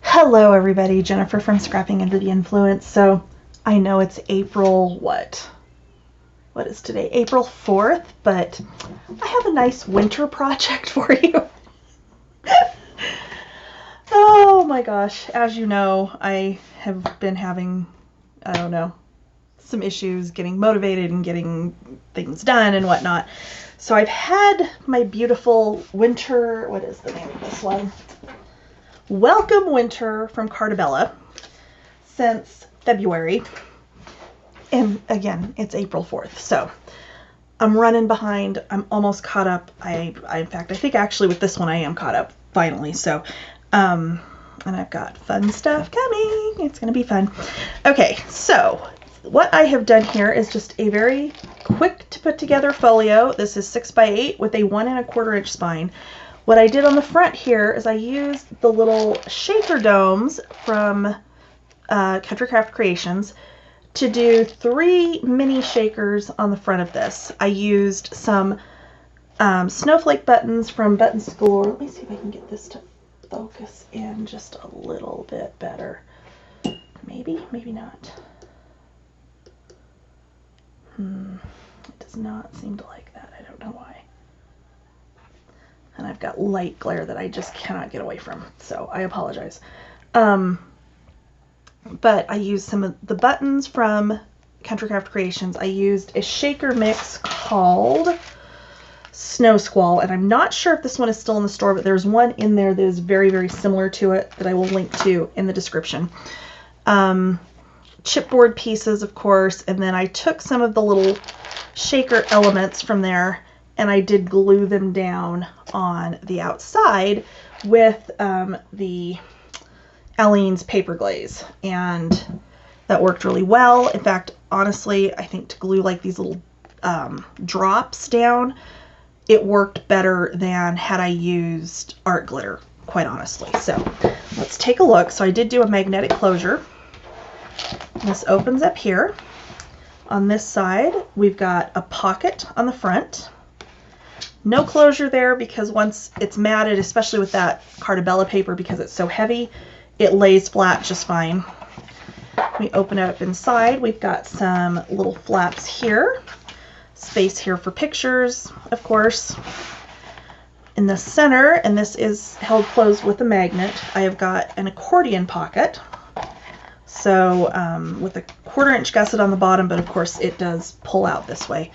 Hello everybody, Jennifer from Scrapping Under the Influence. So I know it's April, what is today? April 4th, but I have a nice winter project for you. Oh my gosh, as you know, I have been having, I don't know, some issues getting motivated and getting things done and whatnot. So I've had my beautiful winter, what is the name of this one? Welcome Winter from Carta Bella since February. And again, it's April 4th. So I'm running behind. I'm almost caught up. In fact, I think actually with this one I am caught up finally. So, and I've got fun stuff coming. It's going to be fun. Okay, so what I have done here is just a very quick to put together folio. This is 6x8 with a 1 1/4 inch spine. What I did on the front here is I used the little shaker domes from Country Craft Creations to do 3 mini shakers on the front of this. I used some snowflake buttons from Buttons Galore. Let me see if I can get this to focus in just a little bit better. Maybe, maybe not. It does not seem to like that. I don't know why. And I've got light glare that I just cannot get away from, so I apologize. But I used some of the buttons from Country Craft Creations. I used a shaker mix called Snow Squall, and I'm not sure if this one is still in the store, but there's one in there that is very, very similar to it that I will link to in the description. Chipboard pieces, of course, and then I took some of the little shaker elements from there and I did glue them down on the outside with the Aleene's paper glaze, and that worked really well. In fact, honestly, I think to glue like these little drops down, it worked better than had I used art glitter, quite honestly. So let's take a look. So I did do a magnetic closure. This opens up here. On this side, we've got a pocket on the front. No closure there because once it's matted, especially with that Carta Bella paper, because it's so heavy, it lays flat just fine. We open it up inside. We've got some little flaps here. Space here for pictures, of course. In the center, and this is held closed with a magnet, I have got an accordion pocket. So with a 1/4 inch gusset on the bottom, but of course it does pull out this way.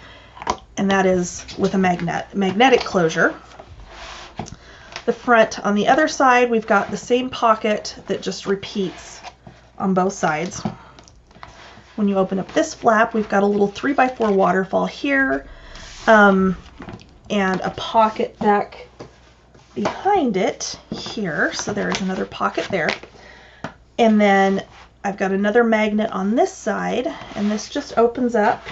And that is with a magnetic closure. The front, on the other side, we've got the same pocket that just repeats on both sides. When you open up this flap, we've got a little 3x4 waterfall here, and a pocket back behind it here. So there is another pocket there. And then I've got another magnet on this side, and this just opens up.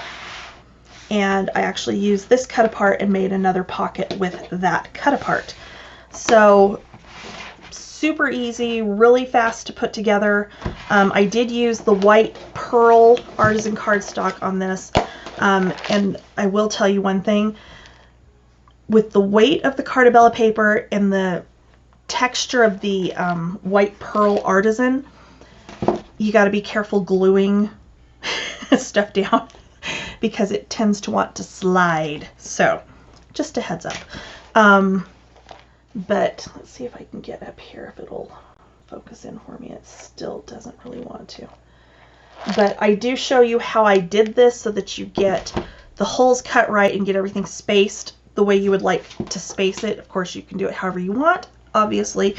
And I actually used this cut apart and made another pocket with that cut apart. So super easy, really fast to put together. I did use the white pearl artisan cardstock on this. And I will tell you one thing, with the weight of the Carta Bella paper and the texture of the white pearl artisan, you got to be careful gluing stuff down, because it tends to want to slide. So just a heads up. But let's see if I can get up here, if it'll focus in for me. It still doesn't really want to. But I do show you how I did this so that you get the holes cut right and get everything spaced the way you would like to space it. Of course, you can do it however you want, obviously.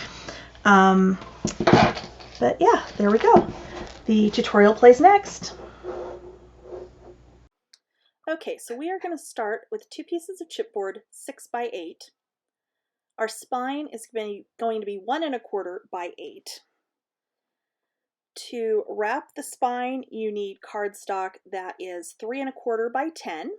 But yeah, there we go. The tutorial plays next. Okay, so we are going to start with 2 pieces of chipboard, 6x8. Our spine is going to be 1 1/4 by 8. To wrap the spine, you need cardstock that is 3 1/4 by 10.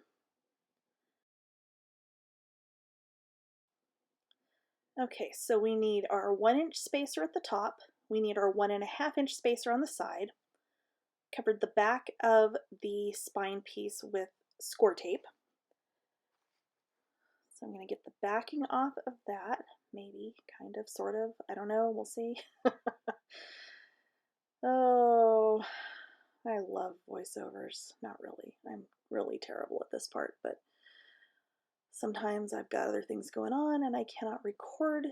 Okay, so we need our 1 inch spacer at the top. We need our 1 1/2 inch spacer on the side. Covered the back of the spine piece with score tape. So I'm going to get the backing off of that, maybe, kind of, sort of, I don't know, we'll see. Oh, I love voiceovers. Not really. I'm really terrible at this part, but sometimes I've got other things going on and I cannot record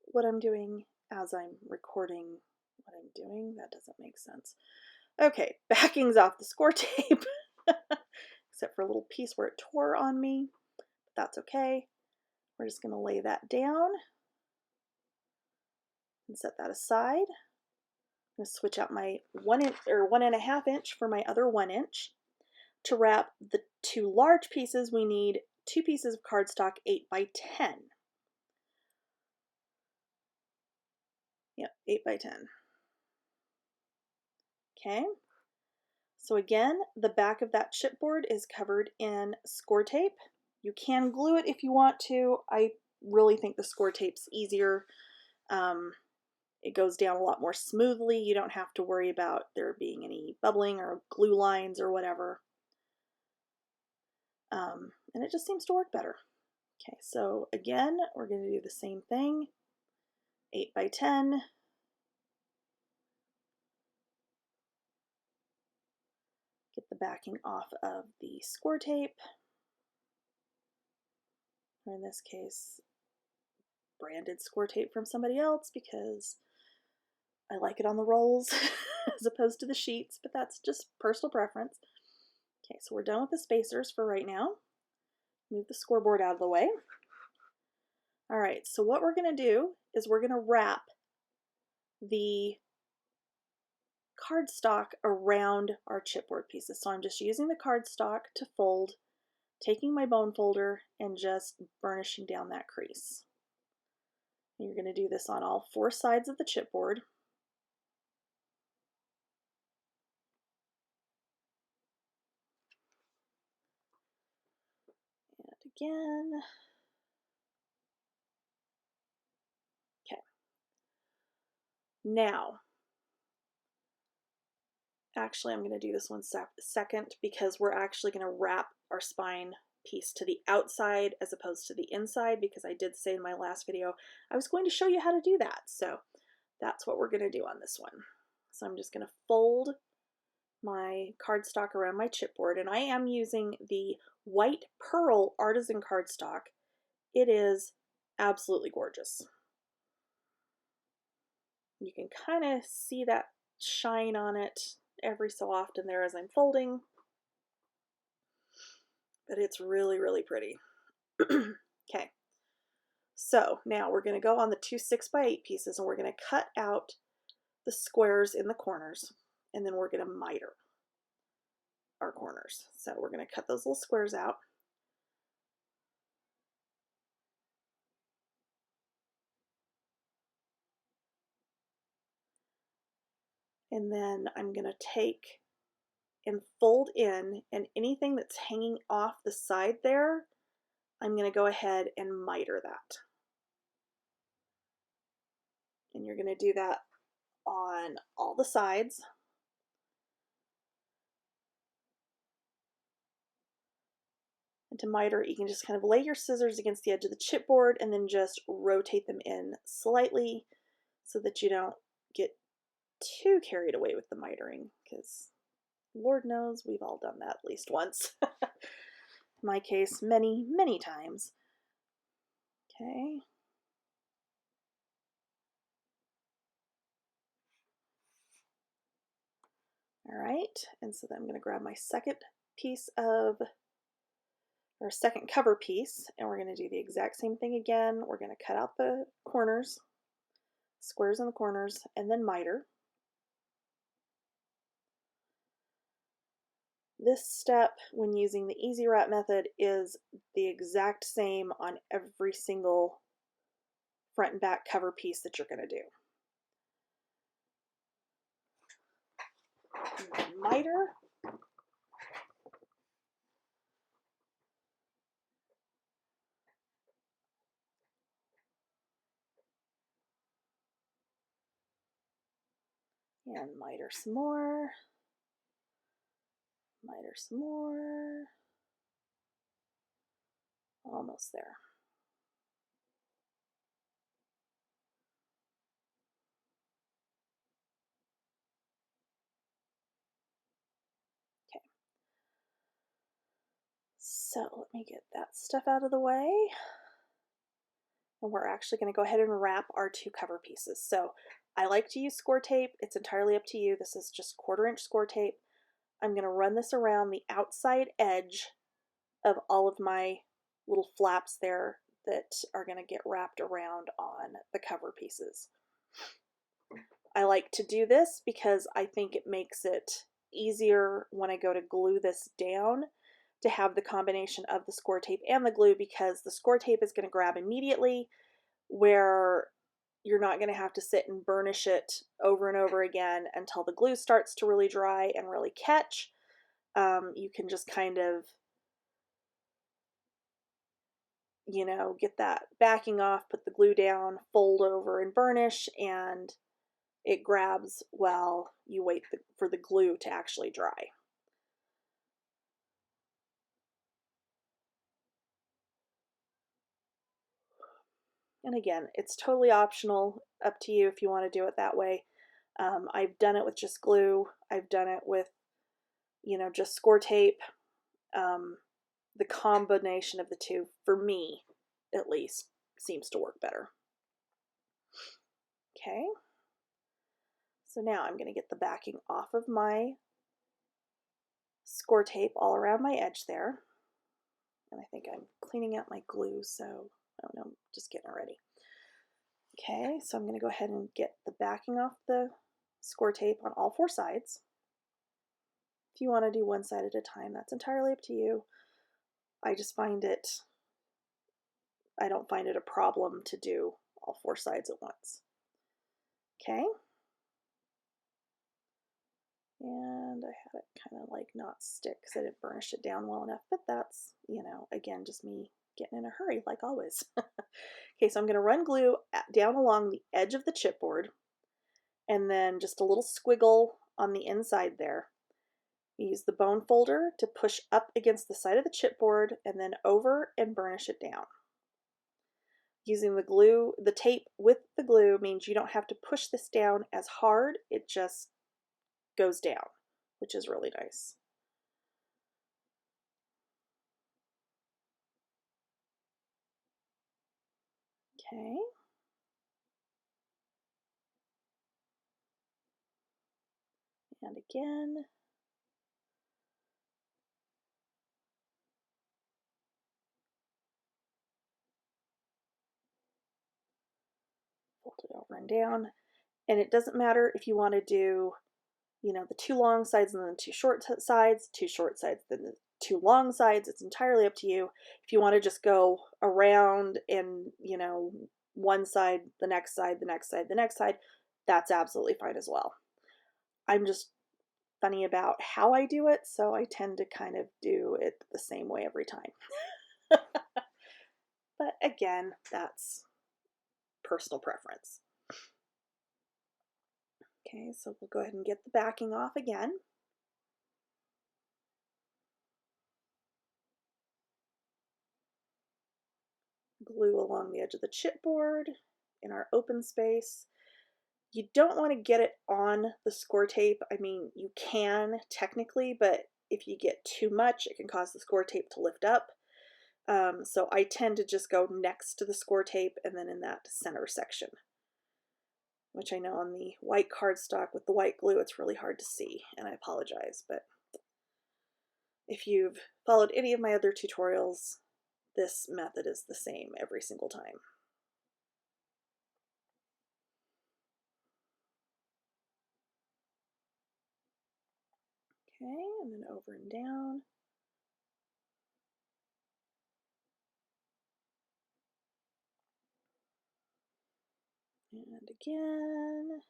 what I'm doing as I'm recording what I'm doing. That doesn't make sense. Okay, backing's off the score tape, except for a little piece where it tore on me, but that's okay. We're just going to lay that down and set that aside. I'm going to switch out my 1 inch or 1.5 inch for my other 1 inch. To wrap the two large pieces, we need 2 pieces of cardstock 8 by 10. Yep, 8 by 10. Okay. So again, the back of that chipboard is covered in score tape. You can glue it if you want to. I really think the score tape's easier. It goes down a lot more smoothly. You don't have to worry about there being any bubbling or glue lines or whatever. And it just seems to work better. Okay, so again, we're going to do the same thing. 8 by 10. Get the backing off of the score tape. Or in this case, branded score tape from somebody else because I like it on the rolls as opposed to the sheets, but that's just personal preference. Okay, so we're done with the spacers for right now. Move the scoreboard out of the way. All right, so what we're going to do is we're going to wrap the cardstock around our chipboard pieces. So I'm just using the cardstock to fold, taking my bone folder and just burnishing down that crease. And you're going to do this on all 4 sides of the chipboard. And again. Okay. Now, actually I'm going to do this one second because we're actually going to wrap our spine piece to the outside as opposed to the inside, because I did say in my last video I was going to show you how to do that. So that's what we're going to do on this one. So I'm just going to fold my cardstock around my chipboard, and I am using the white pearl artisan cardstock. It is absolutely gorgeous. You can kind of see that shine on it every so often there as I'm folding, but it's really, really pretty. Okay, so now we're going to go on the 2 6x8 pieces and we're going to cut out the squares in the corners, and then we're going to miter our corners. So we're going to cut those little squares out. And then I'm going to take and fold in, and anything that's hanging off the side there, I'm going to go ahead and miter that. And you're going to do that on all the sides. And to miter, you can just kind of lay your scissors against the edge of the chipboard and then just rotate them in slightly so that you don't get too carried away with the mitering, because Lord knows we've all done that at least once. In my case, many, many times. Okay. All right, and so then I'm going to grab my second piece of, or second cover piece, and we're going to do the exact same thing again. We're going to cut out the corners, squares in the corners, and then miter. This step, when using the Easy Wrap method, is the exact same on every single front and back cover piece that you're going to do. And then miter. And miter some more. Miter some more. Almost there. So let me get that stuff out of the way. And we're actually going to go ahead and wrap our 2 cover pieces. So I like to use score tape. It's entirely up to you. This is just 1/4 inch score tape. I'm going to run this around the outside edge of all of my little flaps there that are going to get wrapped around on the cover pieces. I like to do this because I think it makes it easier when I go to glue this down to have the combination of the score tape and the glue, because the score tape is going to grab immediately, where you're not going to have to sit and burnish it over and over again until the glue starts to really dry and really catch. You can just kind of, you know, get that backing off, put the glue down, fold over and burnish, and it grabs while you wait for the glue to actually dry. And again, it's totally optional, up to you if you want to do it that way. I've done it with just glue. I've done it with, you know, just score tape. The combination of the two, for me at least, seems to work better. Okay, so now I'm going to get the backing off of my score tape all around my edge there. And I think I'm cleaning out my glue, so I don't know, just getting it ready. Okay, so I'm going to go ahead and get the backing off the score tape on all 4 sides. If you want to do one side at a time, that's entirely up to you. I don't find it a problem to do all 4 sides at once. Okay. And I had it kind of like not stick because I didn't burnish it down well enough, but that's, you know, again, just me getting in a hurry like always. Okay, so I'm going to run glue down along the edge of the chipboard and then just a little squiggle on the inside there. Use the bone folder to push up against the side of the chipboard and then over and burnish it down. Using the tape with the glue means you don't have to push this down as hard, it just goes down, which is really nice. Okay. And again. Fold it over and down. And it doesn't matter if you want to do, you know, the 2 long sides and then the 2 short sides, 2 short sides, then the 2 long sides. It's entirely up to you. If you want to just go around and, you know, one side, the next side, the next side, the next side, that's absolutely fine as well. I'm just funny about how I do it, so I tend to kind of do it the same way every time. But again, that's personal preference. Okay, so we'll go ahead and get the backing off again. Glue along the edge of the chipboard in our open space. You don't want to get it on the score tape. I mean, you can technically, but if you get too much, it can cause the score tape to lift up. So I tend to just go next to the score tape and then in that center section, which I know on the white cardstock with the white glue, it's really hard to see, and I apologize, but if you've followed any of my other tutorials, this method is the same every single time. Okay, and then over and down. And again.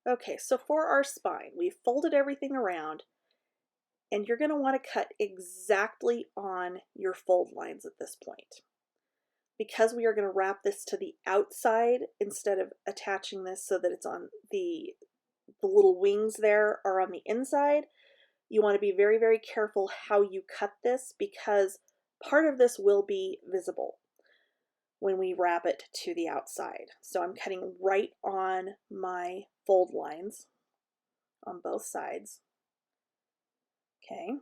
Okay, so for our spine, we've folded everything around, and you're going to want to cut exactly on your fold lines at this point. Because we are going to wrap this to the outside instead of attaching this so that it's on the little wings there are on the inside, you want to be very, very careful how you cut this because part of this will be visible. when we wrap it to the outside. So I'm cutting right on my fold lines on both sides. Okay, I'm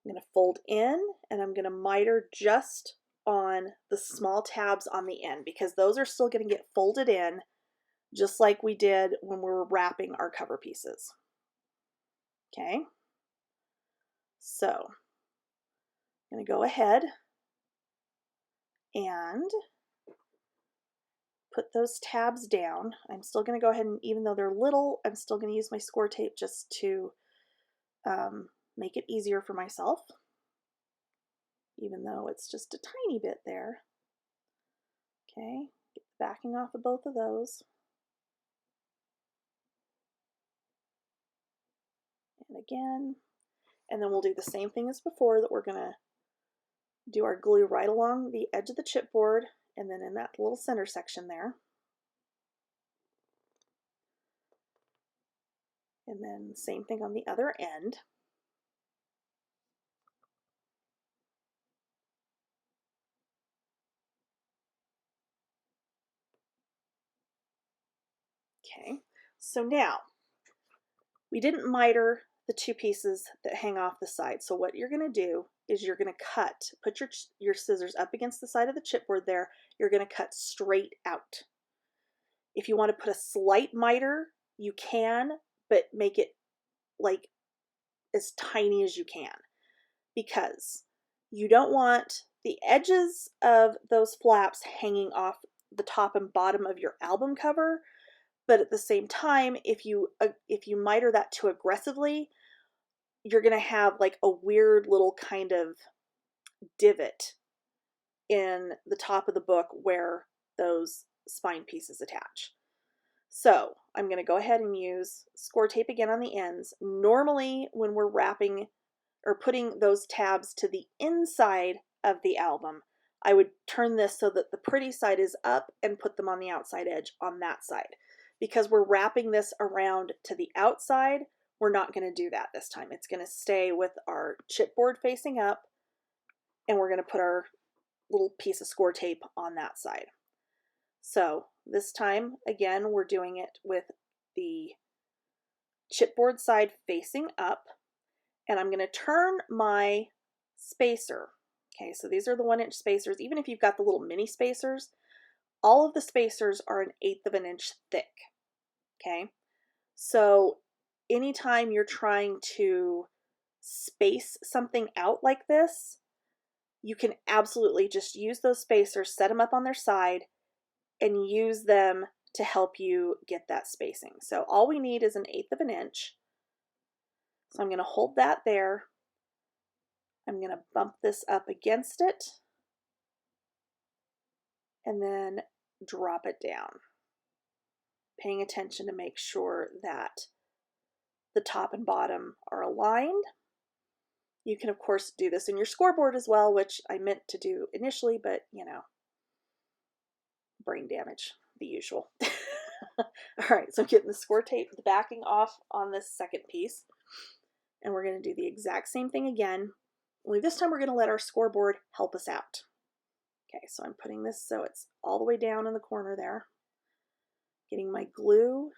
going to fold in and I'm going to miter just on the small tabs on the end because those are still going to get folded in just like we did when we were wrapping our cover pieces. Okay, so I'm going to go ahead and put those tabs down. I'm still going to go ahead and, even though they're little, I'm still going to use my score tape just to make it easier for myself, even though it's just a tiny bit there. Okay, get the backing off of both of those. And again, and then we'll do the same thing as before, that we're going to do our glue right along the edge of the chipboard and then in that little center section there. And then same thing on the other end. Okay, so now we didn't miter the two pieces that hang off the side. So what you're going to do is you're going to cut, put your scissors up against the side of the chipboard there. You're going to cut straight out. If you want to put a slight miter, you can, but make it like as tiny as you can, because you don't want the edges of those flaps hanging off the top and bottom of your album cover. But at the same time, if you miter that too aggressively, you're going to have like a weird little kind of divot in the top of the book where those spine pieces attach. So I'm going to go ahead and use score tape again on the ends. Normally when we're wrapping or putting those tabs to the inside of the album, I would turn this so that the pretty side is up and put them on the outside edge on that side. Because we're wrapping this around to the outside, we're not going to do that this time. It's going to stay with our chipboard facing up, and we're going to put our little piece of score tape on that side. So this time, again, we're doing it with the chipboard side facing up, and I'm going to turn my spacer. Okay, so these are the 1-inch spacers. Even if you've got the little mini spacers, all of the spacers are 1/8 of an inch thick. Okay, so anytime you're trying to space something out like this, you can absolutely just use those spacers, set them up on their side, and use them to help you get that spacing. So all we need is 1/8 of an inch. So I'm going to hold that there. I'm going to bump this up against it and then drop it down, paying attention to make sure that the top and bottom are aligned. You can of course do this in your scoreboard as well, which I meant to do initially, but you know, brain damage, the usual. All right, so I'm getting the score tape, the backing off on this second piece, and we're going to do the exact same thing again, only this time we're going to let our scoreboard help us out. Okay, so I'm putting this so it's all the way down in the corner there, getting my glue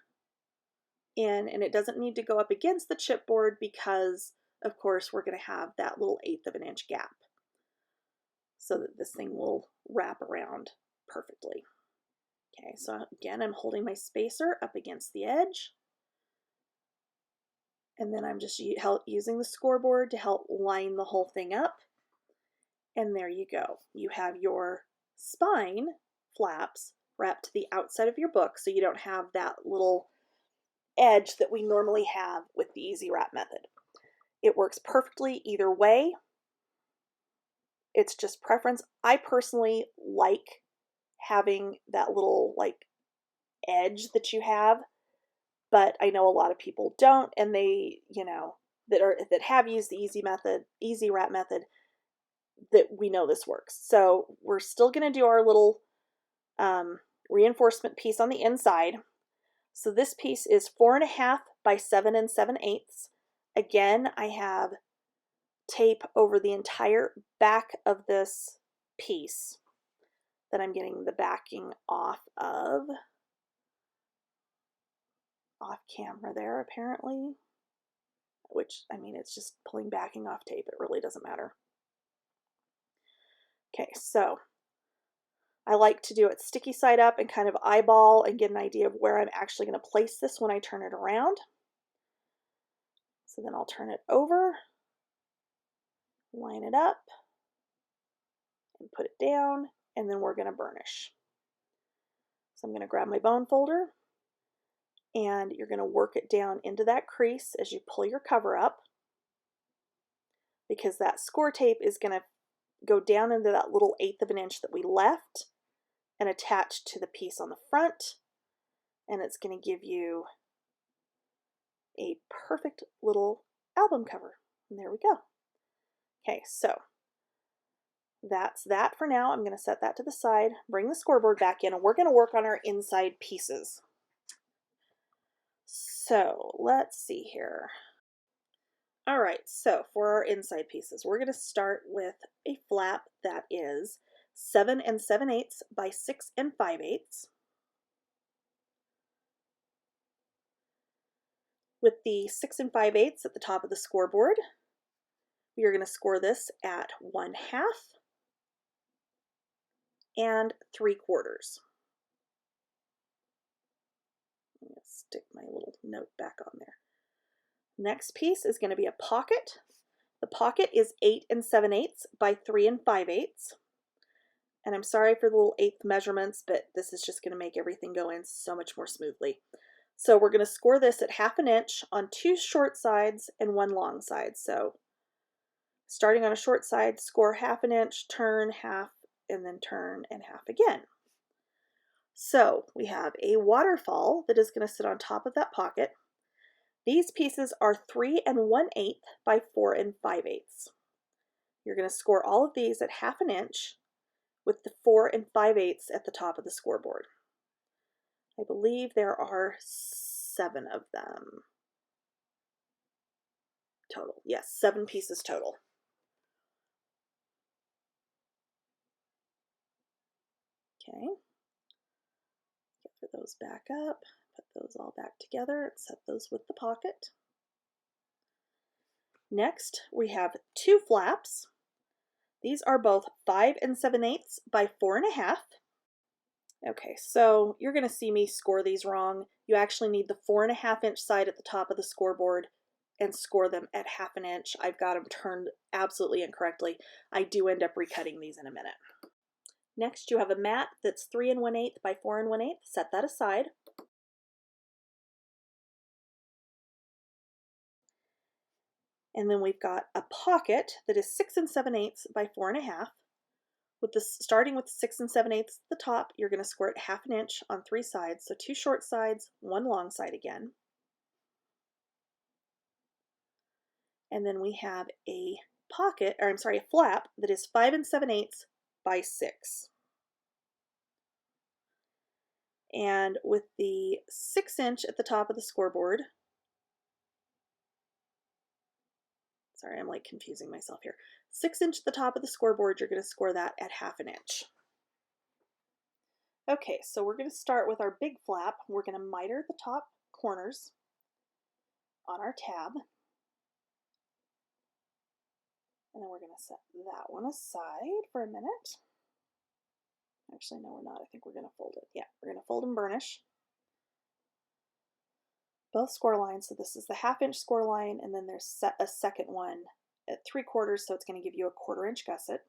in, and it doesn't need to go up against the chipboard because of course we're going to have that little 1/8 of an inch gap so that this thing will wrap around perfectly. Okay, so again, I'm holding my spacer up against the edge, and then I'm just using the scoreboard to help line the whole thing up. And there you go. You have your spine flaps wrapped to the outside of your book, so you don't have that little edge that we normally have with the Easy Wrap method. It works perfectly either way. It's just preference. I personally like having that little like edge that you have, but I know a lot of people don't, and they, you know, that have used the Easy Wrap method, that we know this works. So we're still going to do our little reinforcement piece on the inside. So this piece is 4.5 by 7 7/8. Again, I have tape over the entire back of this piece that I'm getting the backing off camera there apparently, which, I mean, it's just pulling backing off tape. It really doesn't matter. Okay, so I like to do it sticky side up and kind of eyeball and get an idea of where I'm actually going to place this when I turn it around. So then I'll turn it over, line it up, and put it down, and then we're going to burnish. So I'm going to grab my bone folder, and you're going to work it down into that crease as you pull your cover up, because that score tape is going to go down into that little 1/8 of an inch that we left and attach to the piece on the front, and it's going to give you a perfect little album cover. And there we go. Okay, so that's that for now. I'm going to set that to the side, bring the scoreboard back in, and we're going to work on our inside pieces. So let's see here. All right, so for our inside pieces, we're going to start with a flap that is 7 7/8 by 6 5/8. With the 6 5/8 at the top of the scoreboard, we are going to score this at 1/2 and 3/4. I'm going to stick my little note back on there. Next piece is going to be a pocket. The pocket is 8 7/8 by 3 5/8. And I'm sorry for the little 1/8 measurements, but this is just going to make everything go in so much more smoothly. So we're going to score this at 1/2 inch on 2 short sides and 1 long side. So starting on a short side, score 1/2 inch, turn half, and then turn and half again. So we have a waterfall that is going to sit on top of that pocket. These pieces are 3 1/8 by 4 5/8. You're going to score all of these at 1/2 inch with the 4 5/8 at the top of the scoreboard. I believe there are 7 of them total. Yes, 7 pieces total. Okay, get those back up, put those all back together, and set those with the pocket. Next, we have 2 flaps. These are both 5 7/8 by 4 1/2. Okay, so you're going to see me score these wrong. You actually need the 4 1/2 inch side at the top of the scoreboard and score them at 1/2 inch. I've got them turned absolutely incorrectly. I do end up recutting these in a minute. Next, you have a mat that's 3 1/8 by 4 1/8. Set that aside. And then we've got a pocket that is 6 7/8 by 4 1/2. With this, starting with 6 7/8 at the top, you're going to score it 1/2 inch on 3 sides. So 2 short sides, 1 long side again. And then we have a pocket, or I'm sorry, a flap that is 5 7/8 by 6. And with the 6 inch at the top of the scoreboard, sorry, I'm like confusing myself here. 6 inch at the top of the scoreboard, you're going to score that at 1/2 inch. Okay, so we're going to start with our big flap. We're going to miter the top corners on our tab. And then we're going to set that one aside for a minute. Actually, no, we're not. I think we're going to fold it. Yeah, we're going to fold and burnish both score lines. So this is the 1/2 inch score line, and then there's a second one at 3/4, so it's going to give you a 1/4 inch gusset.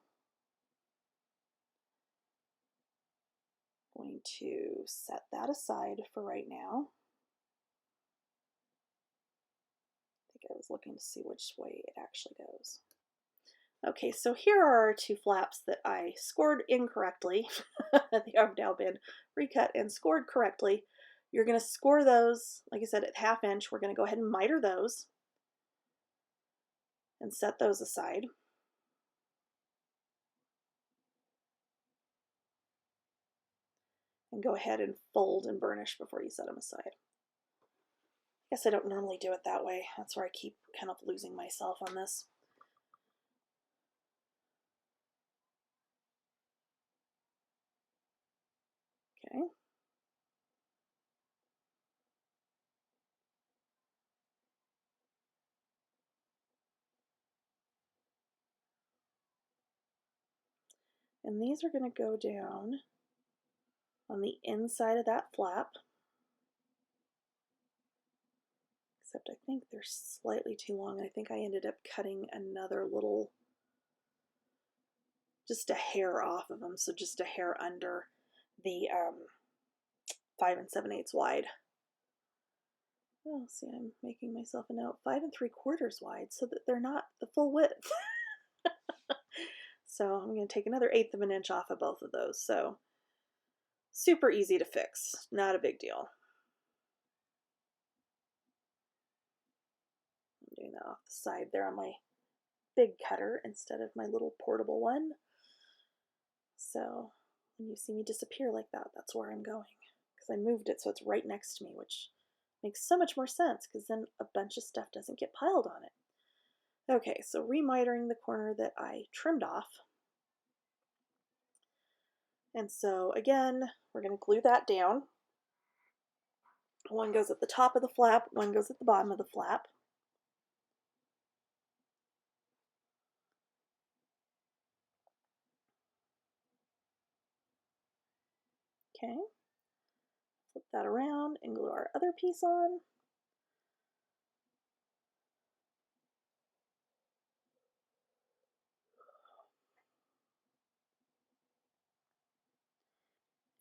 I'm going to set that aside for right now. I think I was looking to see which way it actually goes. Okay, so here are our 2 flaps that I scored incorrectly. They have now been recut and scored correctly. You're going to score those, like I said, at 1/2 inch. We're going to go ahead and miter those and set those aside. And go ahead and fold and burnish before you set them aside. I guess I don't normally do it that way. That's where I keep kind of losing myself on this. Okay. And these are going to go down on the inside of that flap. Except I think they're slightly too long. I think I ended up cutting another little, just a hair off of them, so just a hair under the 5 7/8 wide. Oh, see, I'm making myself a note. 5 3/4 wide, so that they're not the full width. So I'm going to take another 1/8 of an inch off of both of those. So super easy to fix, not a big deal. I'm doing that off the side there on my big cutter instead of my little portable one. So when you see me disappear like that, that's where I'm going, because I moved it so it's right next to me, which makes so much more sense because then a bunch of stuff doesn't get piled on it. Okay, so remitering the corner that I trimmed off. And so again, we're going to glue that down. One goes at the top of the flap, one goes at the bottom of the flap. Okay, flip that around and glue our other piece on.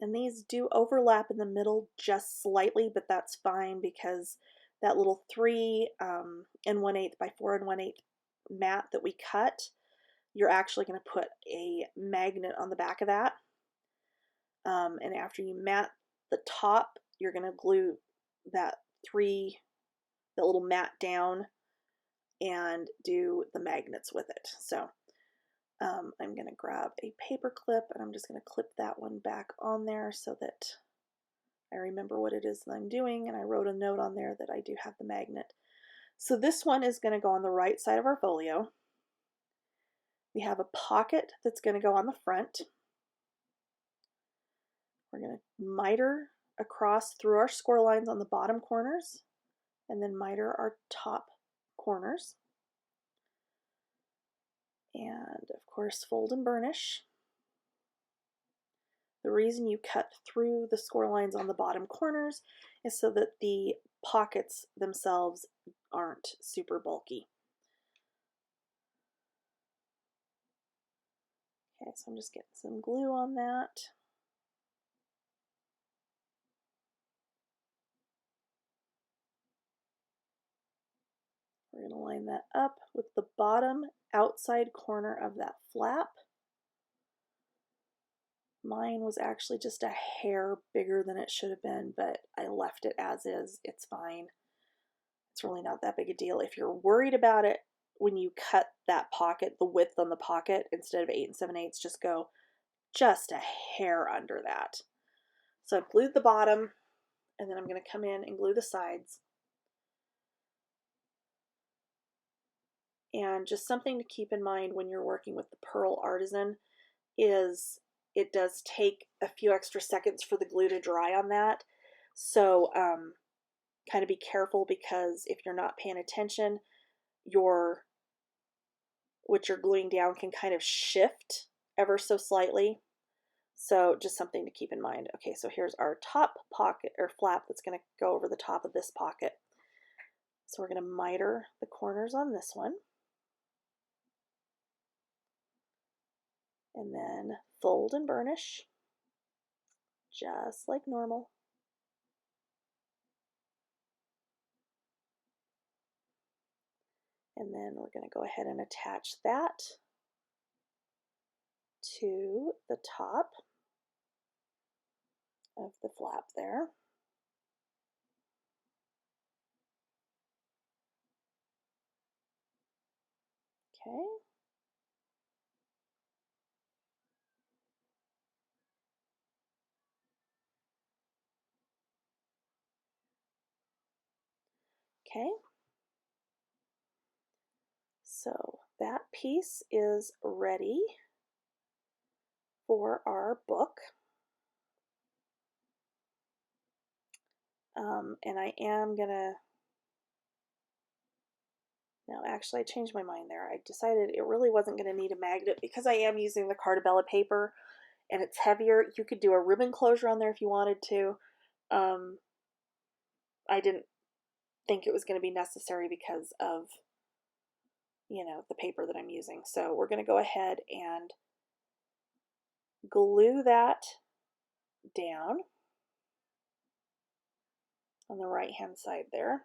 And these do overlap in the middle just slightly, but that's fine because that little 3 1/8 by 4 1/8 mat that we cut, you're actually going to put a magnet on the back of that. And after you mat the top, you're going to glue that little mat down and do the magnets with it. So I'm going to grab a paper clip and I'm just going to clip that one back on there so that I remember what it is that I'm doing, and I wrote a note on there that I do have the magnet. So this one is going to go on the right side of our folio. We have a pocket that's going to go on the front. We're going to miter across through our score lines on the bottom corners and then miter our top corners. And of course, fold and burnish. The reason you cut through the score lines on the bottom corners is so that the pockets themselves aren't super bulky. Okay, so I'm just getting some glue on that. We're going to line that up with the bottom outside corner of that flap. Mine was actually just a hair bigger than it should have been, but I left it as is. It's fine. It's really not that big a deal. If you're worried about it, when you cut that pocket, the width on the pocket, instead of 8 7/8, just go just a hair under that. So I've glued the bottom, and then I'm going to come in and glue the sides. And just something to keep in mind when you're working with the Pearl Artisan is it does take a few extra seconds for the glue to dry on that. So kind of be careful, because if you're not paying attention, what you're gluing down can kind of shift ever so slightly. So just something to keep in mind. Okay, so here's our top pocket or flap that's going to go over the top of this pocket. So we're going to miter the corners on this one. And then fold and burnish, just like normal. And then we're going to go ahead and attach that to the top of the flap there. Okay. Okay. So that piece is ready for our book. And I am gonna, no, actually I changed my mind there. I decided it really wasn't gonna need a magnet because I am using the Carta Bella paper and it's heavier. You could do a ribbon closure on there if you wanted to. I didn't think it was going to be necessary because of, you know, the paper that I'm using. So we're going to go ahead and glue that down on the right hand side there.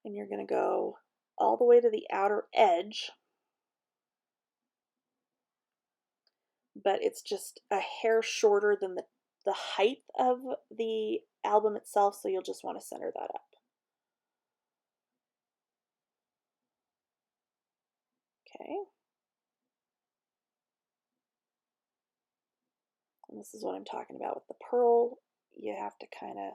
And you're going to go all the way to the outer edge, but it's just a hair shorter than the height of the album itself, so you'll just want to center that up. Okay. And this is what I'm talking about with the pearl. You have to kind of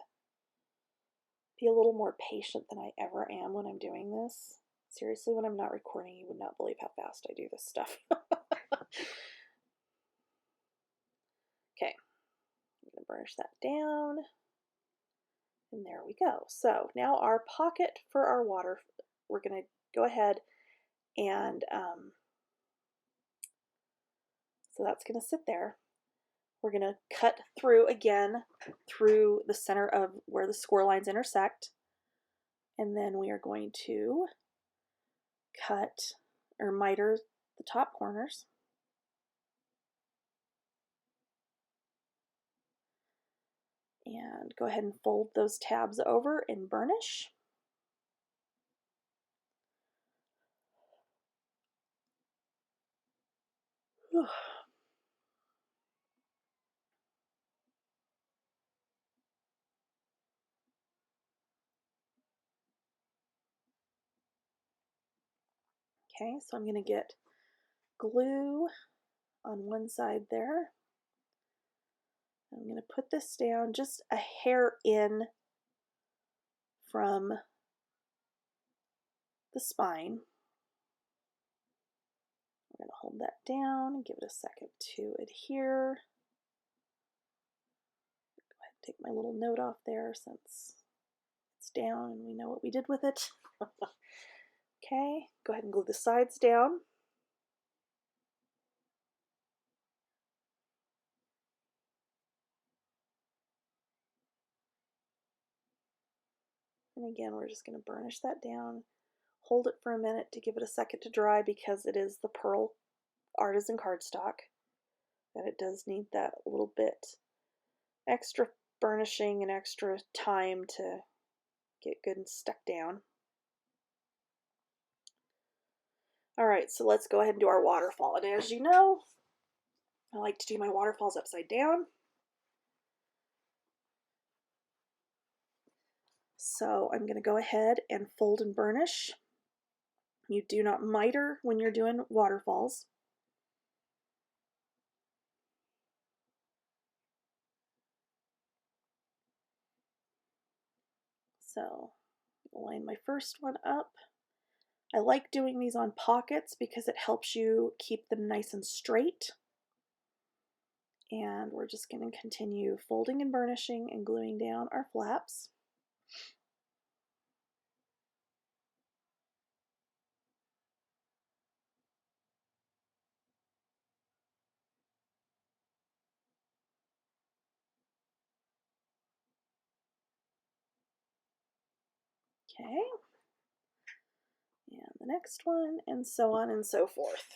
be a little more patient than I ever am when I'm doing this. Seriously, when I'm not recording, you would not believe how fast I do this stuff. Okay, I'm going to burnish that down. And there we go. So now our pocket for our water, we're going to go ahead and, so that's going to sit there. We're going to cut through again through the center of where the score lines intersect. And then we are going to cut or miter the top corners. And go ahead and fold those tabs over and burnish. Whew. Okay, so I'm going to get glue on one side there. I'm going to put this down just a hair in from the spine. We're going to hold that down and give it a second to adhere. Go ahead and take my little note off there since it's down and we know what we did with it. Okay, go ahead and glue the sides down. And again, we're just going to burnish that down, hold it for a minute to give it a second to dry because it is the pearl artisan cardstock, and it does need that little bit extra burnishing and extra time to get good and stuck down. Alright, so let's go ahead and do our waterfall. And as you know, I like to do my waterfalls upside down. So I'm going to go ahead and fold and burnish. You do not miter when you're doing waterfalls. So line my first one up. I like doing these on pockets because it helps you keep them nice and straight. And we're just going to continue folding and burnishing and gluing down our flaps. Okay. And the next one, and so on and so forth.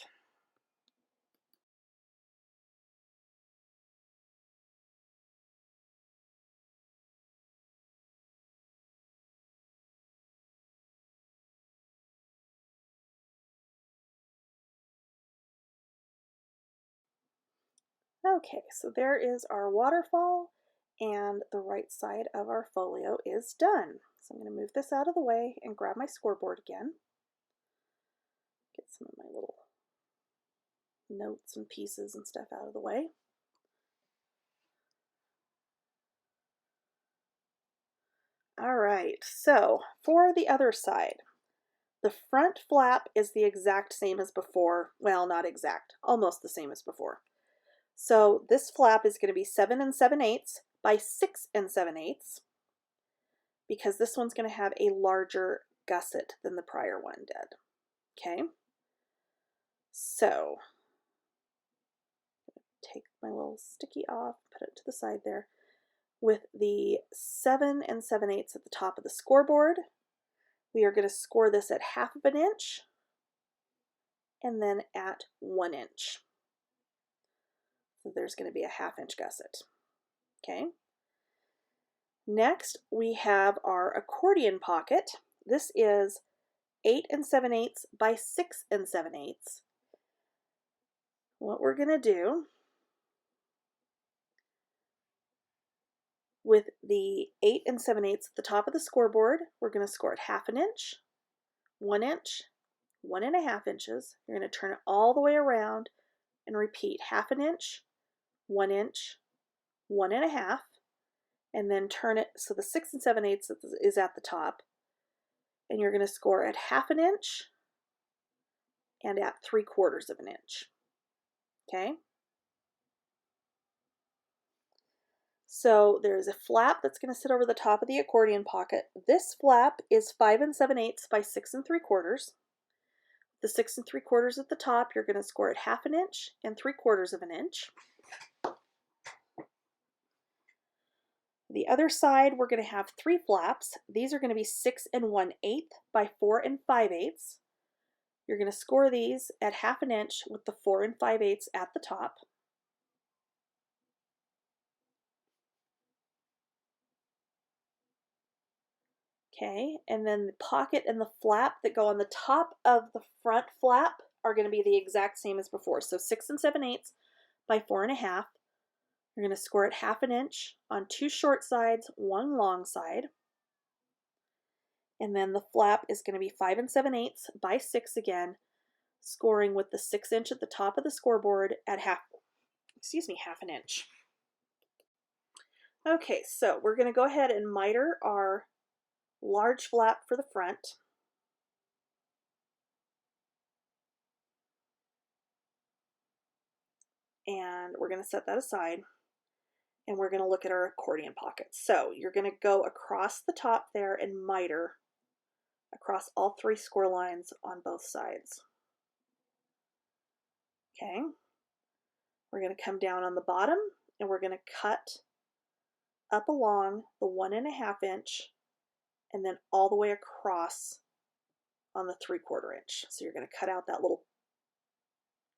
Okay, so there is our waterfall, and the right side of our folio is done. So I'm going to move this out of the way and grab my scoreboard again. Get some of my little notes and pieces and stuff out of the way. Alright, so for the other side, the front flap is the exact same as before. Well, not exact, almost the same as before. So this flap is going to be 7 7/8, by 6 7/8 because this one's going to have a larger gusset than the prior one did. Okay, so take my little sticky off, put it to the side there. With the 7 7/8 at the top of the scoreboard, we are going to score this at 1/2 inch and then at 1 inch. So there's going to be a 1/2 inch gusset. Okay. Next, we have our accordion pocket. This is 8 7/8 by 6 7/8. What we're going to do with the 8 7/8 at the top of the scoreboard, we're going to score at 1/2 inch, 1 inch, 1.5 inches. You're going to turn it all the way around and repeat 1/2 inch, 1 inch, 1.5, and then turn it so the 6 7/8 is at the top, and you're going to score at 1/2 inch and at 3/4 of an inch. Okay. So there's a flap that's going to sit over the top of the accordion pocket. This flap is 5 7/8 by 6 3/4. The 6 3/4 at the top, you're going to score at 1/2 inch and 3/4 of an inch. The other side, we're going to have 3 flaps. These are going to be 6 1/8 by 4 5/8. You're going to score these at 1/2 inch with the 4 5/8 at the top. Okay, and then the pocket and the flap that go on the top of the front flap are going to be the exact same as before. So 6 7/8 by 4.5. You're going to score at 1/2 inch on 2 short sides, 1 long side. And then the flap is going to be 5 7/8 by 6 again, scoring with the 6 inch at the top of the scoreboard at 1/2 inch. Okay, so we're going to go ahead and miter our large flap for the front. And we're going to set that aside. And we're going to look at our accordion pockets. So you're going to go across the top there and miter across all 3 score lines on both sides. Okay. We're going to come down on the bottom and we're going to cut up along the 1.5 inch and then all the way across on the 3/4 inch. So you're going to cut out that little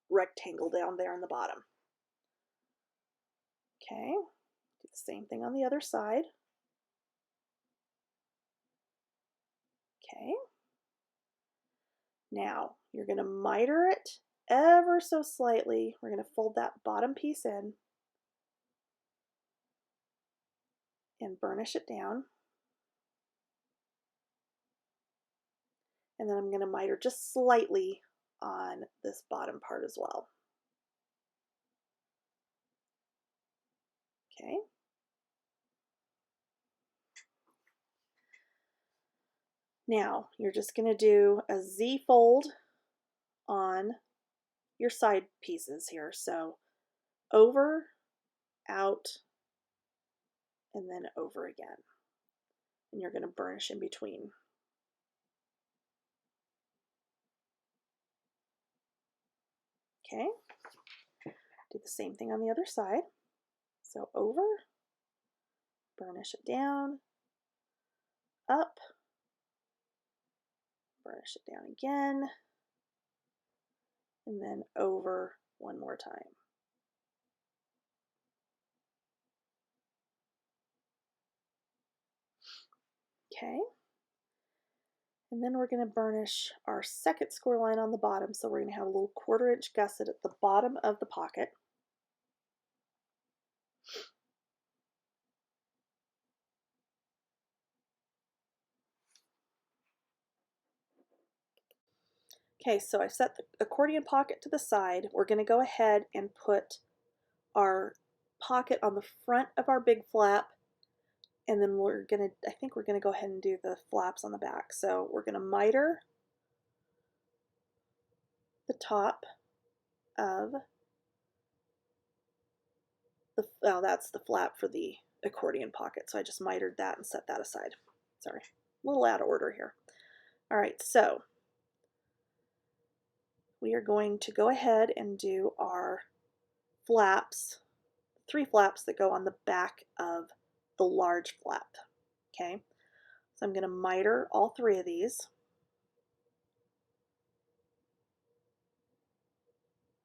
rectangle down there on the bottom. Okay, do the same thing on the other side. Okay, now you're going to miter it ever so slightly. We're going to fold that bottom piece in and burnish it down. And then I'm going to miter just slightly on this bottom part as well. Okay. Now you're just going to do a Z fold on your side pieces here. So over, out, and then over again. And you're going to burnish in between. Okay, do the same thing on the other side. So over, burnish it down, up, burnish it down again, and then over one more time. Okay, and then we're going to burnish our second score line on the bottom. So we're going to have a little 1/4 inch gusset at the bottom of the pocket. Okay, so I set the accordion pocket to the side. We're going to go ahead and put our pocket on the front of our big flap, and then I think we're going to go ahead and do the flaps on the back. So we're going to miter the top of the, well, that's the flap for the accordion pocket. So I just mitered that and set that aside. Sorry, a little out of order here. All right, so we are going to go ahead and do our flaps, 3 flaps that go on the back of the large flap. Okay, so I'm going to miter all 3 of these.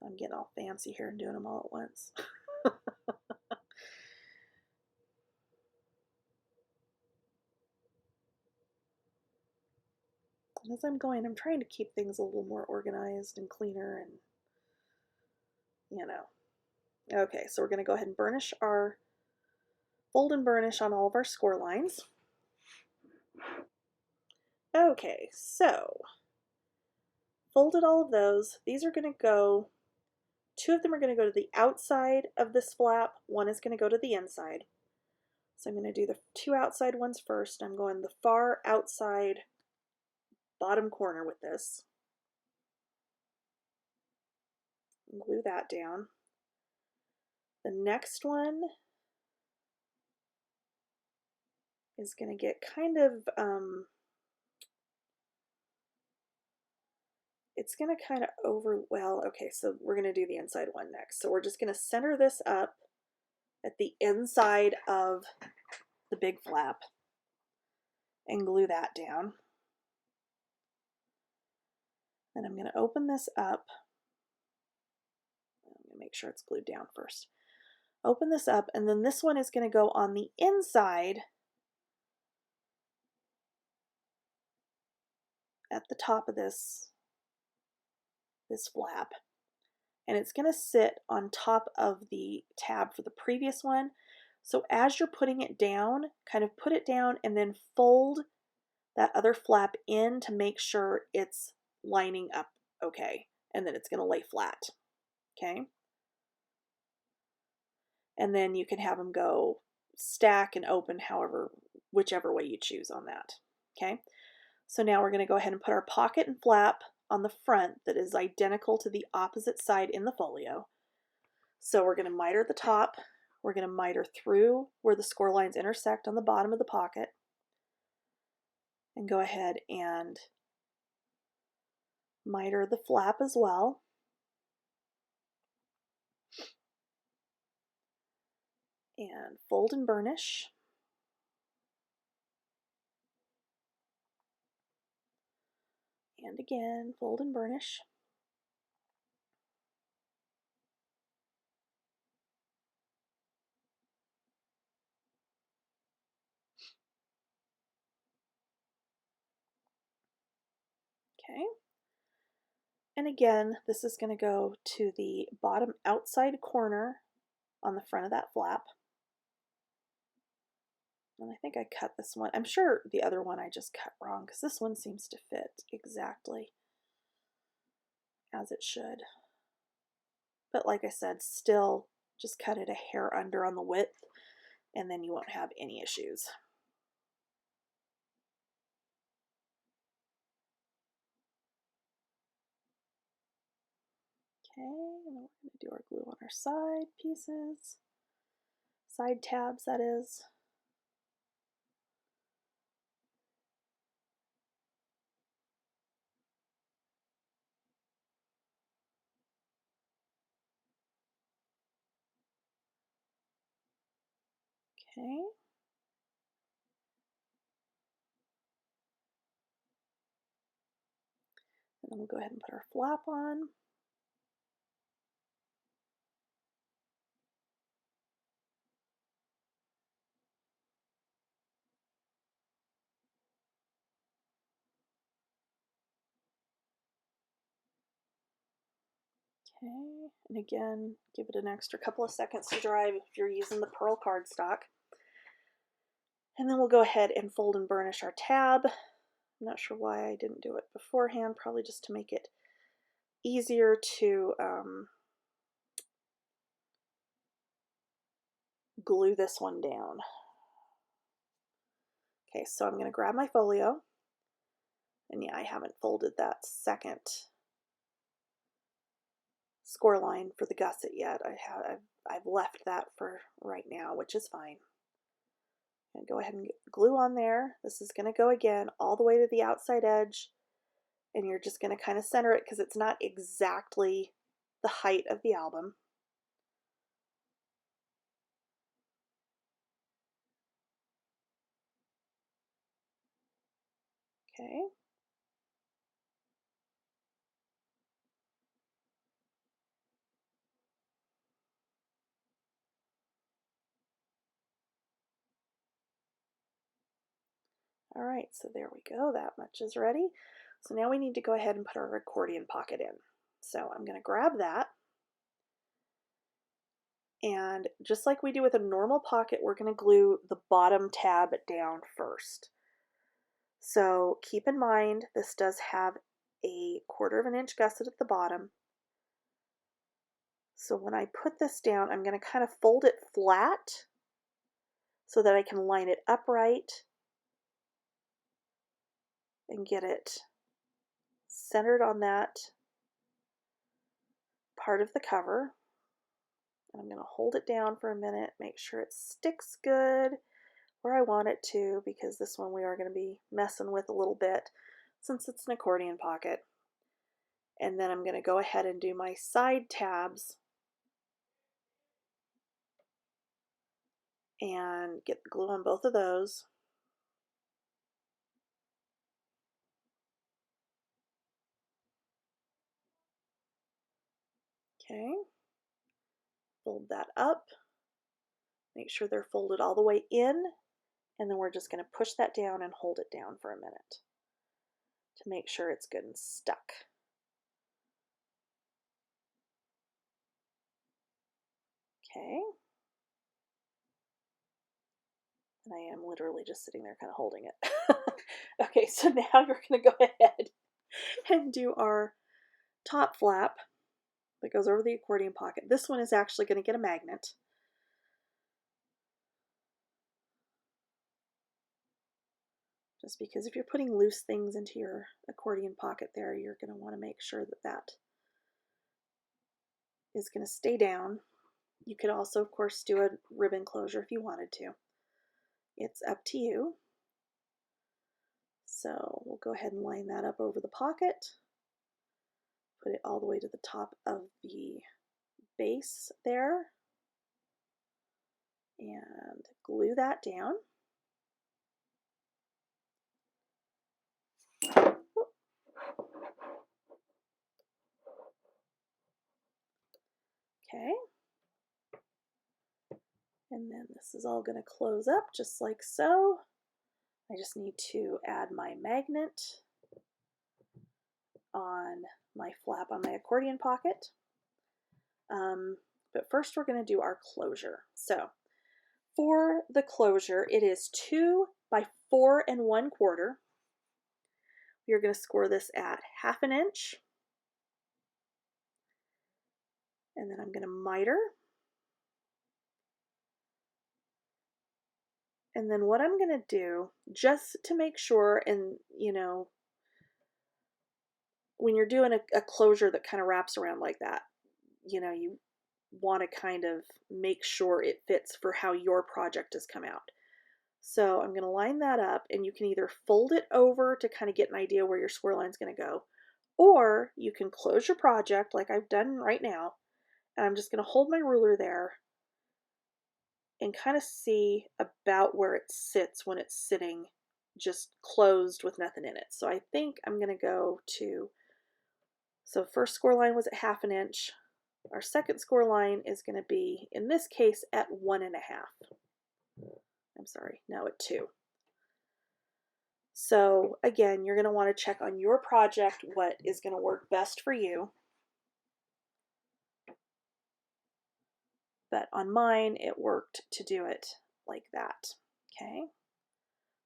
I'm getting all fancy here and doing them all at once. As I'm going, I'm trying to keep things a little more organized and cleaner and, you know. Okay, so we're going to go ahead and burnish our, fold and burnish on all of our score lines. Okay, so folded all of those. These are going to go, 2 of them are going to go to the outside of this flap. 1 is going to go to the inside. So I'm going to do the 2 outside ones first. I'm going the far outside bottom corner with this. Glue that down. The next one is going to get kind of, it's going to kind of okay, so we're going to do the inside one next. So we're just going to center this up at the inside of the big flap and glue that down. Then I'm going to open this up. I'm going to make sure it's glued down first. Open this up, and then this one is going to go on the inside at the top of this flap. And it's going to sit on top of the tab for the previous one. So as you're putting it down, kind of put it down and then fold that other flap in to make sure it's lining up okay. And then it's going to lay flat. Okay. And then you can have them go stack and open whichever way you choose on that. Okay. So now we're going to go ahead and put our pocket and flap on the front that is identical to the opposite side in the folio. So we're going to miter the top. We're going to miter through where the score lines intersect on the bottom of the pocket. And go ahead and miter the flap as well. And fold and burnish. And again, fold and burnish. Okay. And again, this is going to go to the bottom outside corner on the front of that flap. And I think I cut this one. I'm sure the other one I just cut wrong because this one seems to fit exactly as it should. But like I said, still just cut it a hair under on the width and then you won't have any issues. Okay, and then we're going to do our glue on our side pieces, side tabs that is. Okay. And then we'll go ahead and put our flap on. Okay, and again, give it an extra couple of seconds to dry if you're using the pearl cardstock. And then we'll go ahead and fold and burnish our tab. I'm not sure why I didn't do it beforehand, probably just to make it easier to glue this one down. Okay, so I'm going to grab my folio. And yeah, I haven't folded that second score line for the gusset yet. I've left that for right now, which is fine. And go ahead and get glue on there. This is going to go again all the way to the outside edge, and you're just going to kind of center it because it's not exactly the height of the album. Okay. All right, so there we go. That much is ready. So now we need to go ahead and put our accordion pocket in. So I'm going to grab that. And just like we do with a normal pocket, we're going to glue the bottom tab down first. So keep in mind, this does have a 1/4 inch gusset at the bottom. So when I put this down, I'm going to kind of fold it flat so that I can line it upright and get it centered on that part of the cover. And I'm going to hold it down for a minute, make sure it sticks good where I want it to, because this one we are going to be messing with a little bit since it's an accordion pocket. And then I'm going to go ahead and do my side tabs and get the glue on both of those. Okay, fold that up, make sure they're folded all the way in, and then we're just going to push that down and hold it down for a minute to make sure it's good and stuck. Okay, and I am literally just sitting there kind of holding it. Okay, so now you're going to go ahead and do our top flap that goes over the accordion pocket. This one is actually going to get a magnet. Just because if you're putting loose things into your accordion pocket there, you're going to want to make sure that that is going to stay down. You could also, of course, do a ribbon closure if you wanted to. It's up to you. So we'll go ahead and line that up over the pocket. Put it all the way to the top of the base there. And glue that down. Okay. And then this is all going to close up just like so. I just need to add my magnet on my flap on my accordion pocket. But first we're going to do our closure. So for the closure, it is 2 by 4 1/4. You're going to score this at 1/2 inch. And then I'm going to miter. And then what I'm going to do, just to make sure, and you know, when you're doing a closure that kind of wraps around like that, you know, you want to kind of make sure it fits for how your project has come out. So I'm going to line that up, and you can either fold it over to kind of get an idea where your square line is going to go, or you can close your project like I've done right now, and I'm just going to hold my ruler there and kind of see about where it sits when it's sitting just closed with nothing in it. So I think I'm going to go to, so first score line was at 1/2 inch. Our second score line is going to be, in this case, at 1 1/2. I'm sorry, now at 2. So again, you're going to want to check on your project what is going to work best for you. But on mine, it worked to do it like that. Okay,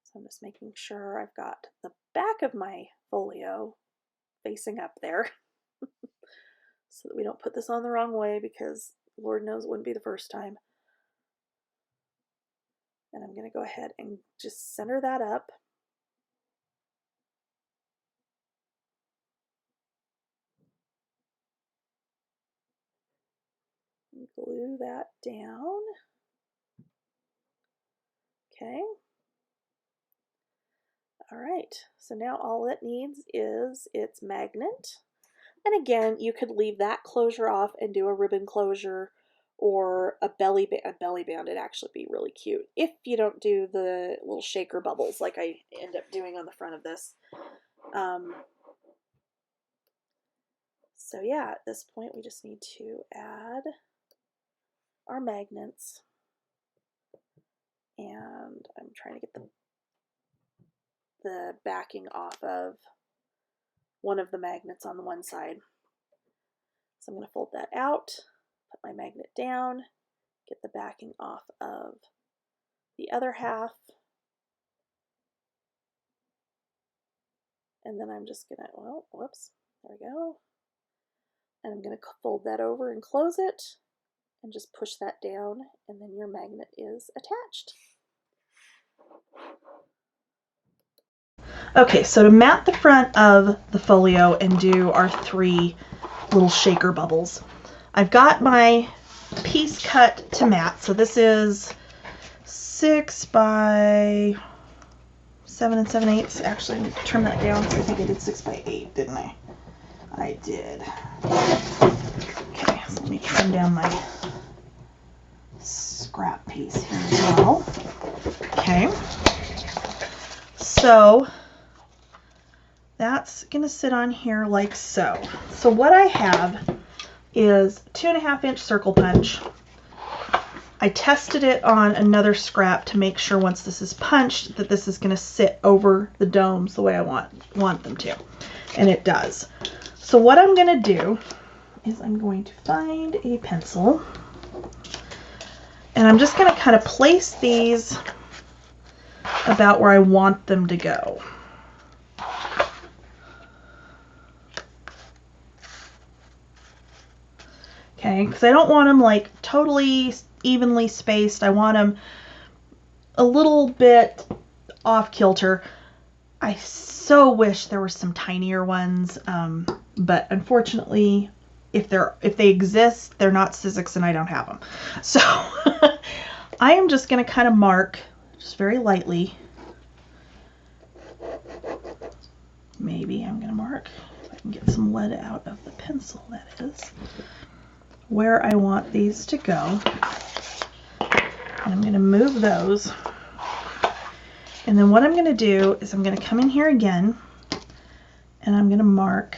so I'm just making sure I've got the back of my folio facing up there so that we don't put this on the wrong way, because Lord knows it wouldn't be the first time. And I'm going to go ahead and just center that up. Glue that down. Okay. All right, so now all it needs is its magnet. And again, you could leave that closure off and do a ribbon closure or a belly band. A belly band would actually be really cute if you don't do the little shaker bubbles like I end up doing on the front of this. So yeah, at this point we just need to add our magnets. And I'm trying to get the backing off of one of the magnets on the one side. So I'm going to fold that out, put my magnet down, get the backing off of the other half, and then I'm just going to, well, whoops, there we go. And I'm going to fold that over and close it, and just push that down, and then your magnet is attached. Okay, so to mat the front of the folio and do our 3 little shaker bubbles, I've got my piece cut to mat. So this is 6 by 7 7/8. Actually, I'm going to trim that down. So I think I did 6 by 8, didn't I? I did. Okay, so let me trim down my scrap piece here as well. Okay, so that's going to sit on here like so. So what I have is 2.5-inch circle punch. I tested it on another scrap to make sure once this is punched that this is going to sit over the domes the way I want them to. And it does. So what I'm going to do is I'm going to find a pencil. And I'm just going to kind of place these about where I want them to go. Okay, because I don't want them like totally evenly spaced. I want them a little bit off kilter. I so wish there were some tinier ones, but unfortunately, if they exist, they're not Sizzix and I don't have them. So I am just going to kind of mark just very lightly. Maybe I'm going to mark, if I can get some lead out of the pencil, that is, where I want these to go. And I'm going to move those. And then what I'm going to do is I'm going to come in here again and I'm going to mark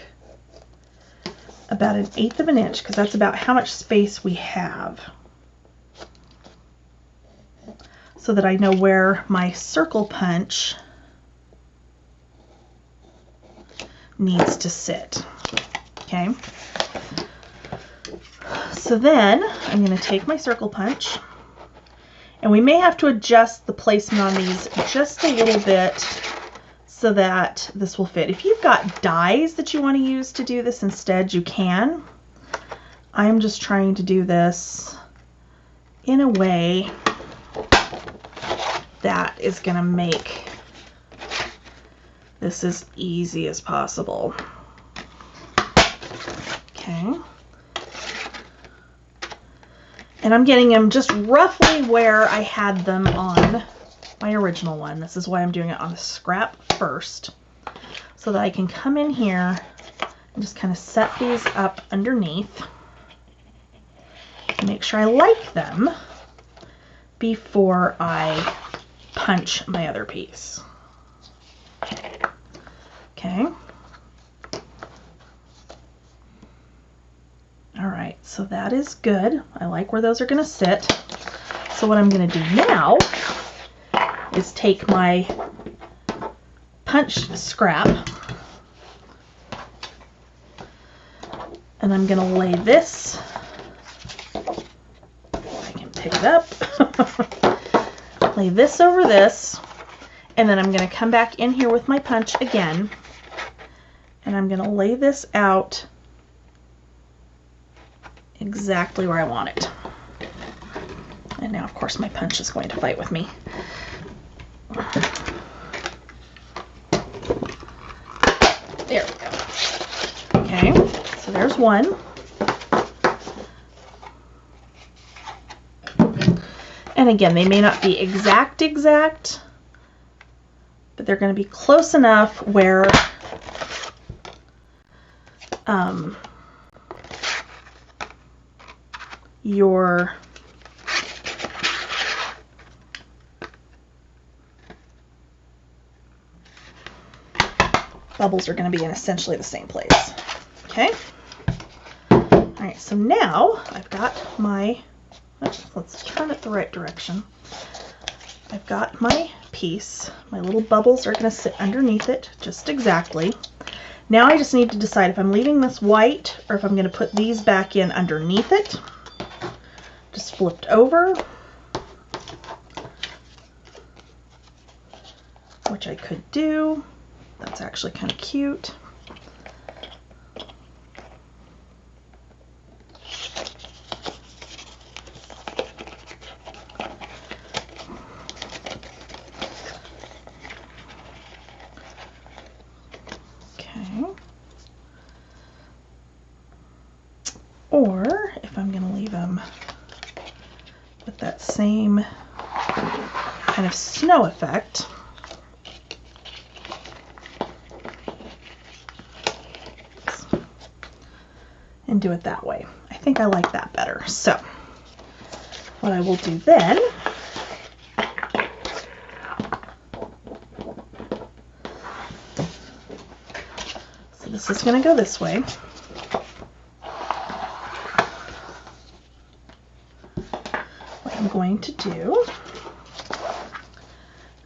about 1/8 of an inch, because that's about how much space we have, so that I know where my circle punch needs to sit. Okay. So then I'm going to take my circle punch, and we may have to adjust the placement on these just a little bit so that this will fit. If you've got dies that you want to use to do this instead, you can. I'm just trying to do this in a way that is going to make this as easy as possible. Okay. And I'm getting them just roughly where I had them on my original one. This is why I'm doing it on the scrap first, so that I can come in here and just kind of set these up underneath. Make sure I like them before I punch my other piece. Okay. All right, so that is good. I like where those are going to sit. So what I'm going to do now is take my punched scrap and I'm going to lay this, if I can pick it up, lay this over this, and then I'm going to come back in here with my punch again, and I'm going to lay this out exactly where I want it. And now, of course, my punch is going to fight with me. There we go. Okay, so there's one. And again, they may not be exact, but they're going to be close enough where your bubbles are going to be in essentially the same place. Okay. All right, so now I've got my, let's turn it the right direction. I've got my piece. My little bubbles are going to sit underneath it just exactly. Now I just need to decide if I'm leaving this white or if I'm going to put these back in underneath it. Just flipped over, which I could do. That's actually kind of cute. Or if I'm going to leave them with that same kind of snow effect, and do it that way. I think I like that better. So what I will do then this is going to go this way. What I'm going to do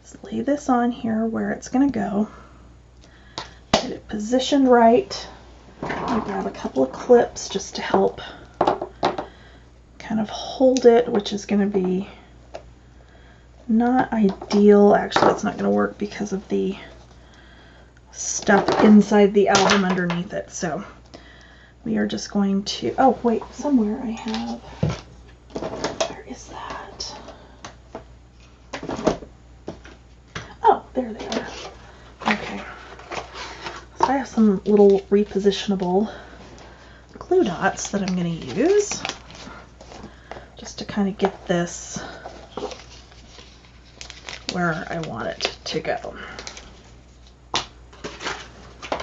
is lay this on here where it's going to go. Get it positioned right. I'll grab a couple of clips just to help kind of hold it, which is going to be not ideal. Actually, it's not going to work because of the stuff inside the album underneath it. So we are just going to, oh wait, somewhere I have, where is that? Oh, there they are. Okay. So I have some little repositionable glue dots that I'm going to use just to kind of get this where I want it to go.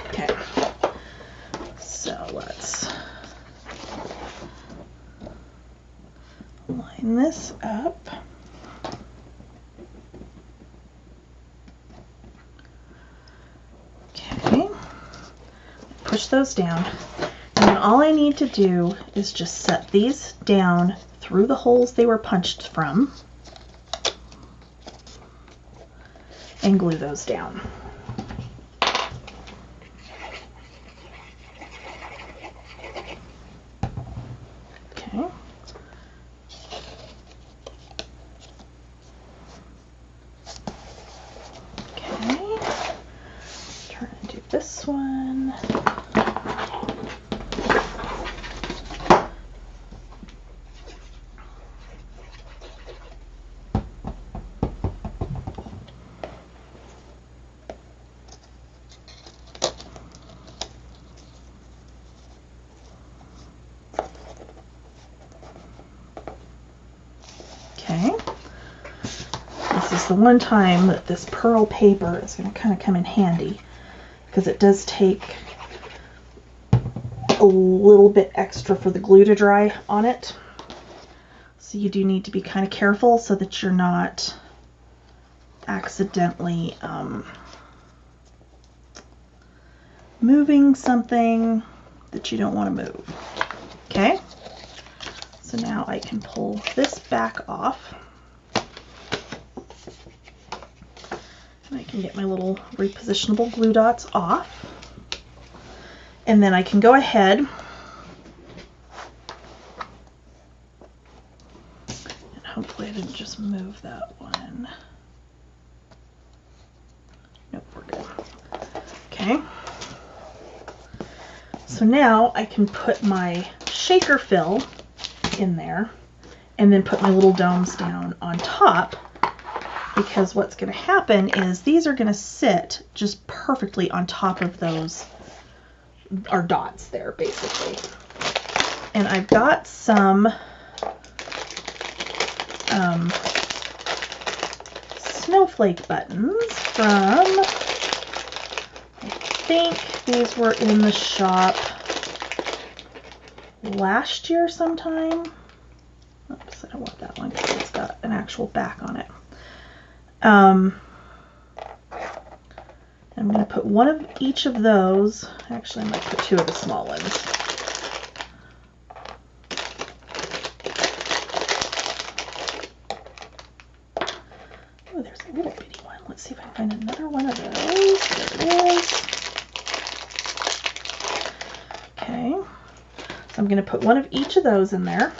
Okay, so let's line this up. Okay, push those down. And then all I need to do is just set these down through the holes they were punched from and glue those down. Okay. Okay. Try and do this one. Okay, this is the one time that this pearl paper is going to kind of come in handy because it does take a little bit extra for the glue to dry on it. So you do need to be kind of careful so that you're not accidentally moving something that you don't want to move. Okay. So now I can pull this back off, and I can get my little repositionable glue dots off, and then I can go ahead and hopefully I didn't just move that one. Nope, we're good. Okay. So now I can put my shaker fill in there and then put my little domes down on top, because what's going to happen is these are going to sit just perfectly on top of those, our dots there basically. And I've got some snowflake buttons from, I think these were in the shop last year sometime. Oops, I don't want that one because it's got an actual back on it. I'm going to put one of each of those. Actually, I might put two of the small ones. Oh, there's a little bitty one. Let's see if I can find another one of those. There it is. Okay. So I'm going to put one of each of those in there.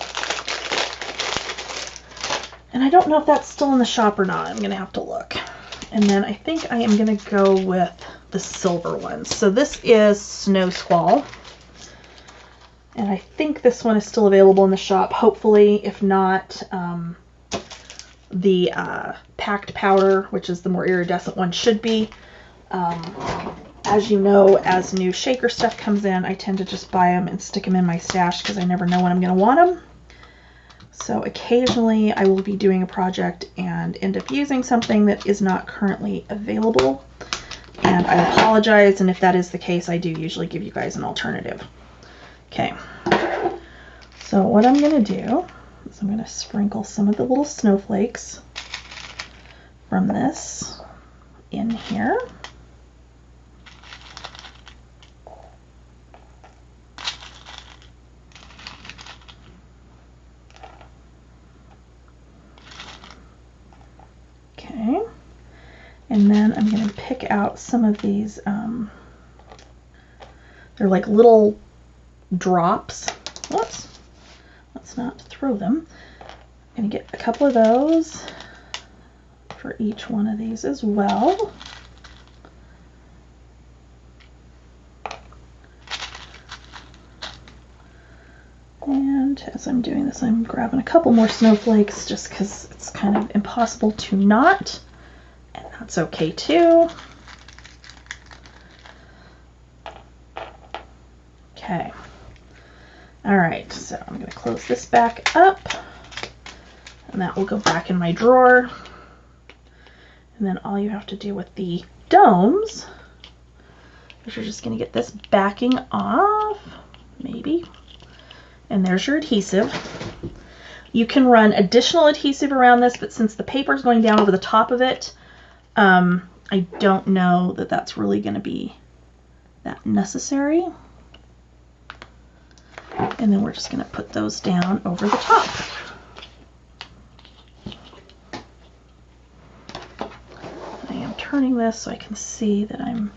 And I don't know if that's still in the shop or not. I'm going to have to look. And then I think I am going to go with the silver ones. So this is Snow Squall. And I think this one is still available in the shop. Hopefully, if not, the packed powder, which is the more iridescent one, should be. As you know, as new shaker stuff comes in, I tend to just buy them and stick them in my stash because I never know when I'm going to want them. So occasionally I will be doing a project and end up using something that is not currently available. And I apologize, and if that is the case, I do usually give you guys an alternative. Okay, so what I'm going to do is I'm going to sprinkle some of the little snowflakes from this in here. Okay, and then I'm going to pick out some of these, they're like little drops. Whoops, let's not throw them. I'm going to get a couple of those for each one of these as well. And as I'm doing this, I'm grabbing a couple more snowflakes just because it's kind of impossible to not, and that's okay too. Okay. All right, so I'm going to close this back up, and that will go back in my drawer. And then all you have to do with the domes is you're just going to get this backing off, maybe. And there's your adhesive. You can run additional adhesive around this, but since the paper is going down over the top of it, I don't know that that's really going to be that necessary. And then we're just going to put those down over the top. I am turning this so I can see that I'm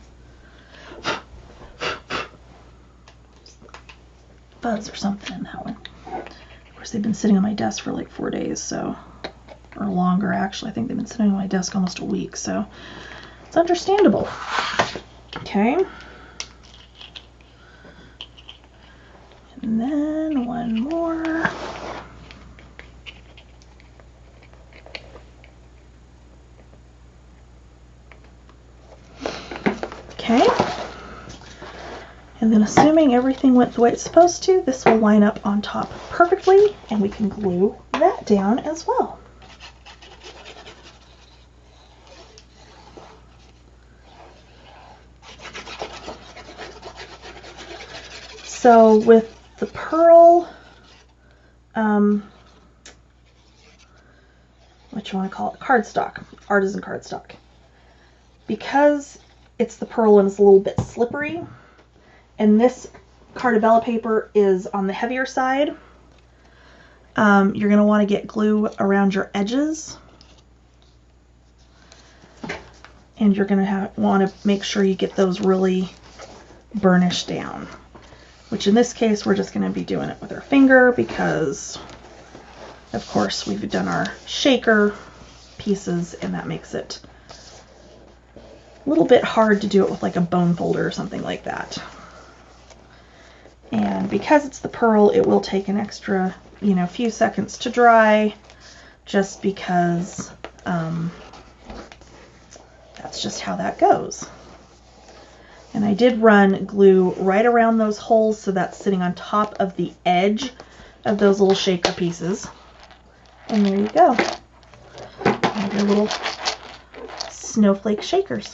buzz or something in that one. Of course, they've been sitting on my desk for like 4 days, so, or longer actually. I think they've been sitting on my desk almost a week, so it's understandable. Okay. And then one more. Okay. And then assuming everything went the way it's supposed to, this will line up on top perfectly, and we can glue that down as well. So with the pearl, what you want to call it, cardstock, artisan cardstock, because it's the pearl and it's a little bit slippery, and this Carta Bella paper is on the heavier side, you're going to want to get glue around your edges, and you're going to want to make sure you get those really burnished down, which in this case we're just going to be doing it with our finger because of course we've done our shaker pieces, and that makes it a little bit hard to do it with like a bone folder or something like that. And because it's the pearl, it will take an extra, few seconds to dry, just because that's just how that goes. And I did run glue right around those holes, so that's sitting on top of the edge of those little shaker pieces. And there you go. You have your little snowflake shakers.